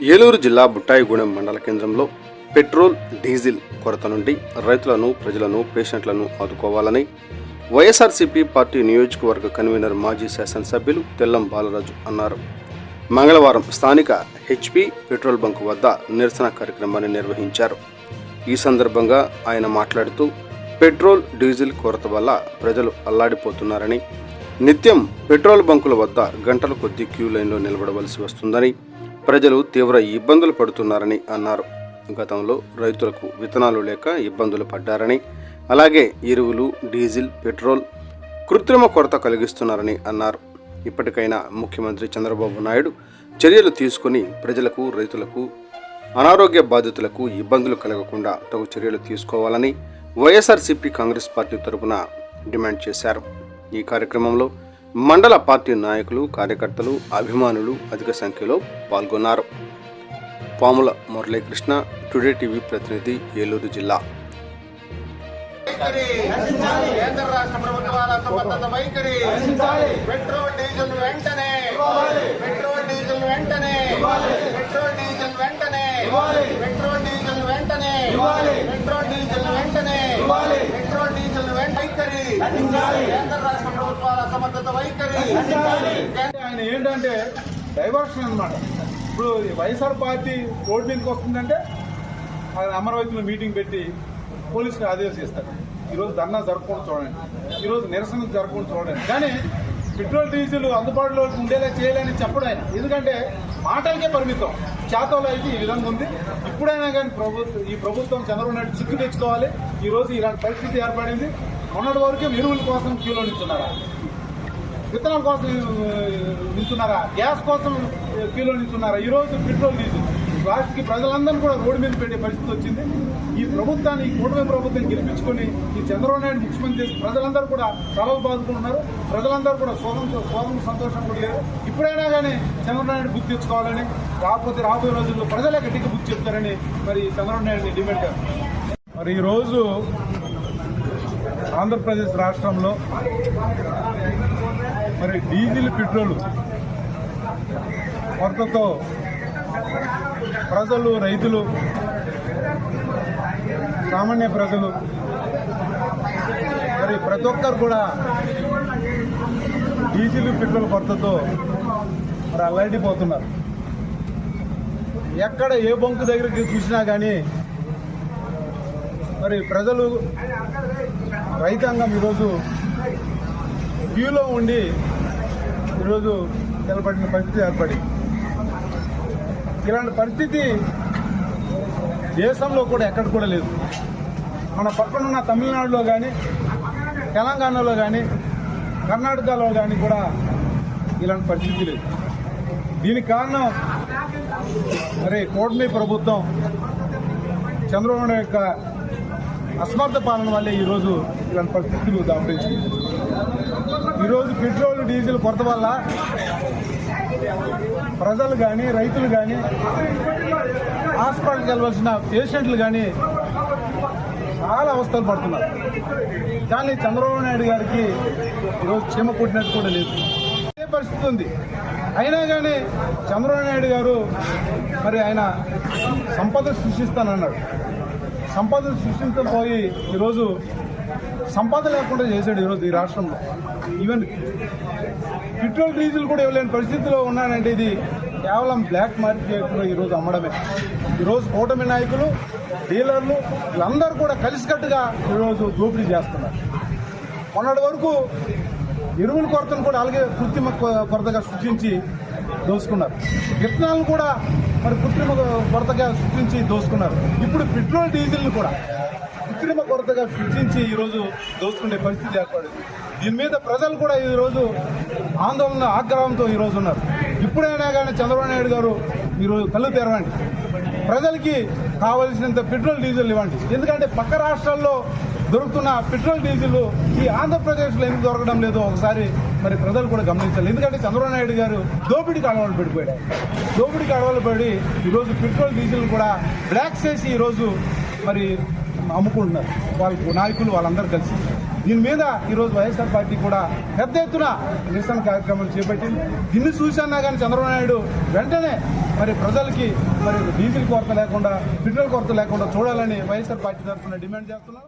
ఏలూరు జిల్లా బుట్టాయిగూడెం మండల కేంద్రంలో పెట్రోల్, డీజిల్ కొరత నుండి రైతులను, ప్రజలను, పేషెంట్లను ఆదుకోవాలని వైఎస్ఆర్సీపీ పార్టీ నియోజకవర్గ కన్వీనర్ మాజీ శాసనసభ్యులు తెల్లం బాలరాజు అన్నారు. మంగళవారం స్థానిక హెచ్పీ పెట్రోల్ బంక్ వద్ద నిరసన కార్యక్రమాన్ని నిర్వహించారు. ఈ సందర్భంగా ఆయన మాట్లాడుతూ పెట్రోల్, డీజిల్ కొరత వల్ల ప్రజలు అల్లాడిపోతున్నారని, నిత్యం పెట్రోల్ బంకుల వద్ద గంటల కొద్దీ క్యూ లైన్లో నిలబడవలసి వస్తుందని, ప్రజలు తీవ్ర ఇబ్బందులు పడుతున్నారని అన్నారు. గతంలో రైతులకు విత్తనాలు లేక ఇబ్బందులు పడ్డారని, అలాగే ఎరువులు, డీజిల్, పెట్రోల్ కృత్రిమ కొరత కలిగిస్తున్నారని అన్నారు. ఇప్పటికైనా ముఖ్యమంత్రి చంద్రబాబు నాయుడు చర్యలు తీసుకుని ప్రజలకు, రైతులకు, అనారోగ్య బాధితులకు ఇబ్బందులు కలగకుండా తగు చర్యలు తీసుకోవాలని వైఎస్ఆర్సీపీ కాంగ్రెస్ పార్టీ తరపున డిమాండ్ చేశారు. ఈ కార్యక్రమంలో మండల పార్టీ నాయకులు, కార్యకర్తలు, అభిమానులు అధిక సంఖ్యలో పాల్గొన్నారు. పాముల మురళీకృష్ణ, టుడే టీవీ ప్రతినిధి, ఏలూరు జిల్లా. కేంద్ర రాష్ట్ర ప్రభుత్వాల అసమర్థత వైఖరి. పెట్రోల్ డీజిల్ వెంటనే, పెట్రోల్ డీజిల్ వెంటనే, పెట్రోల్ డీజిల్ వెంటనే, పెట్రోల్ డీజిల్ వెంటనే, పెట్రోల్ డీజిల్ వెంటనే, పెట్రోల్ డీజిల్ వైఖరి. కేంద్ర రాష్ట్ర ప్రభుత్వాల అసమర్థత వైఖరి. ఆయన ఏంటంటే డైవర్షన్ అన్నమాట. ఇప్పుడు వైఎస్ఆర్ పార్టీ రోడ్ మీదకి వస్తుందంటే ఆయన అమరావతిలో మీటింగ్ పెట్టి పోలీసులు ఆదేశిస్తారు. ఈరోజు ధర్నా జరగకుండా చూడండి, ఈరోజు నిరసన జరగకుండా చూడండి. కానీ పెట్రోల్, డీజిల్ అందుబాటులో ఉండేలా చేయాలని చెప్పడం ఆయన. ఎందుకంటే మాటలకే పరిమితం, చేతల్లో అయితే ఈ విధంగా ఉంది. ఇప్పుడైనా కానీ ఈ ప్రభుత్వం చంద్రబాబు నాయుడు చిక్కు తెచ్చుకోవాలి. ఈరోజు ఇలాంటి పరిస్థితి ఏర్పడింది. మొన్నటి వరకే ఎరువుల కోసం క్యూలో నిల్చున్నారా, విత్తనాల కోసం నిల్చున్నారా, గ్యాస్ కోసం క్యూలో నిల్చున్నారా? ఈరోజు పెట్రోల్, డీజిల్ లాస్ట్కి ప్రజలందరూ కూడా రోడ్డు మీద పెట్టే పరిస్థితి వచ్చింది. ఈ ప్రభుత్వాన్ని, ఈ కూటమి ప్రభుత్వం గెలిపించుకొని ఈ చంద్రబాబు నాయుడు ముఖ్యమంత్రి చేసి ప్రజలందరూ కూడా తలలు బాదుకుంటున్నారు. ప్రజలందరూ కూడా స్వగం సంతోషం కూడా లేరు. ఇప్పుడైనా కానీ చంద్రబాబు నాయుడు బుద్ధి తెచ్చుకోవాలని, కాకపోతే రాబోయే రోజుల్లో ప్రజలే గట్టిగా బుద్ధి చెప్తారని మరి చంద్రబాబు నాయుడిని డిమాండ్ చేస్తారు. మరి ఈరోజు ఆంధ్రప్రదేశ్ రాష్ట్రంలో మరి డీజిల్, పెట్రోల్ కొరతతో ప్రజలు, రైతులు, సామాన్య ప్రజలు మరి ప్రతి ఒక్కరు కూడా డీజిల్, పెట్రోల్ కొరతతో మరి అల్లాడిపోతున్నారు. ఎక్కడ ఏ బంకు దగ్గరికి చూసినా కానీ మరి ప్రజలు, రైతాంగం ఈరోజు క్యూలో ఉండి ఈరోజు నిలబడిన పరిస్థితి ఏర్పడింది. ఇలాంటి పరిస్థితి దేశంలో కూడా ఎక్కడ కూడా లేదు. మన పక్కనున్న తమిళనాడులో కానీ, తెలంగాణలో కానీ, కర్ణాటకలో కానీ కూడా ఇలాంటి పరిస్థితి లేదు. దీనికి కారణం మరి కూటమి ప్రభుత్వం చంద్రబాబు నాయుడు యొక్క అసమర్థ పాలన వల్లే ఈరోజు ఇలాంటి పరిస్థితులు దాపరించింది. ఈరోజు పెట్రోల్, డీజిల్ కొరత వల్ల ప్రజలు కానీ, రైతులు కానీ, హాస్పిటల్కి వెళ్ళవలసిన పేషెంట్లు కానీ చాలా అవస్థలు పడుతున్నారు. కానీ చంద్రబాబు నాయుడు గారికి ఈరోజు క్షేమ పుట్టినట్టు కూడా లేదు. ఇదే పరిస్థితి ఉంది. అయినా కానీ చంద్రబాబు నాయుడు గారు మరి ఆయన సంపద సృష్టిస్తానన్నాడు. సంపద సృష్టించకపోయి ఈరోజు సంపద లేకుండా చేశాడు. ఈరోజు ఈ రాష్ట్రంలో ఈవెన్ పెట్రోల్, డీజిల్ కూడా ఇవ్వలేని పరిస్థితిలో ఉన్నానంటే ఇది కేవలం బ్లాక్ మార్కెట్లో ఈరోజు అమ్మడమే. ఈరోజు కూటమి నాయకులు, డీలర్లు వీళ్ళందరూ కూడా కలిసికట్టుగా ఈరోజు దోపిడీ చేస్తున్నారు. మొన్నటి వరకు ఎరువుల కొరతను కూడా అలాగే కృత్రిమ కొరతగా సృష్టించి దోసుకున్నారు. విత్తనాలను కూడా మరి కృత్రిమ కొరతగా సృష్టించి దోసుకున్నారు. ఇప్పుడు పెట్రోల్, డీజిల్ని కూడా కృత్రిమ కొరతగా సృష్టించి ఈరోజు దోసుకునే పరిస్థితి ఏర్పడింది. దీని మీద ప్రజలు కూడా ఈరోజు ఆందోళన, ఆగ్రహంతో ఈరోజు ఉన్నారు. ఇప్పుడైనా కానీ చంద్రబాబు నాయుడు గారు ఈరోజు కళ్ళు తెరవండి, ప్రజలకి కావలసినంత పెట్రోల్, డీజిల్ ఇవ్వండి. ఎందుకంటే పక్క రాష్ట్రాల్లో దొరుకుతున్న పెట్రోల్, డీజిల్ ఈ ఆంధ్రప్రదేశ్లో ఎందుకు దొరకడం లేదో ఒకసారి మరి ప్రజలు కూడా గమనించాలి. ఎందుకంటే చంద్రబాబు నాయుడు గారు దోపిడీకి అలవాటు పడిపోయాడు. దోపిడీకి అలవాటు పడి ఈరోజు పెట్రోల్, డీజిల్ కూడా బ్లాక్ చేసి ఈరోజు మరి అమ్ముకుంటున్నారు వాళ్ళకు నాయకులు, వాళ్ళందరూ కలిసి. దీని మీద ఈరోజు వైఎస్ఆర్ పార్టీ కూడా పెద్ద ఎత్తున నిరసన కార్యక్రమాలు చేపట్టింది. దీన్ని చూసన్నా కానీ చంద్రబాబు నాయుడు వెంటనే మరి ప్రజలకి మరి డీజిల్ కొరత లేకుండా, పెట్రోల్ కొరత లేకుండా చూడాలని వైఎస్ఆర్ పార్టీ తరఫున డిమాండ్ చేస్తున్నాం.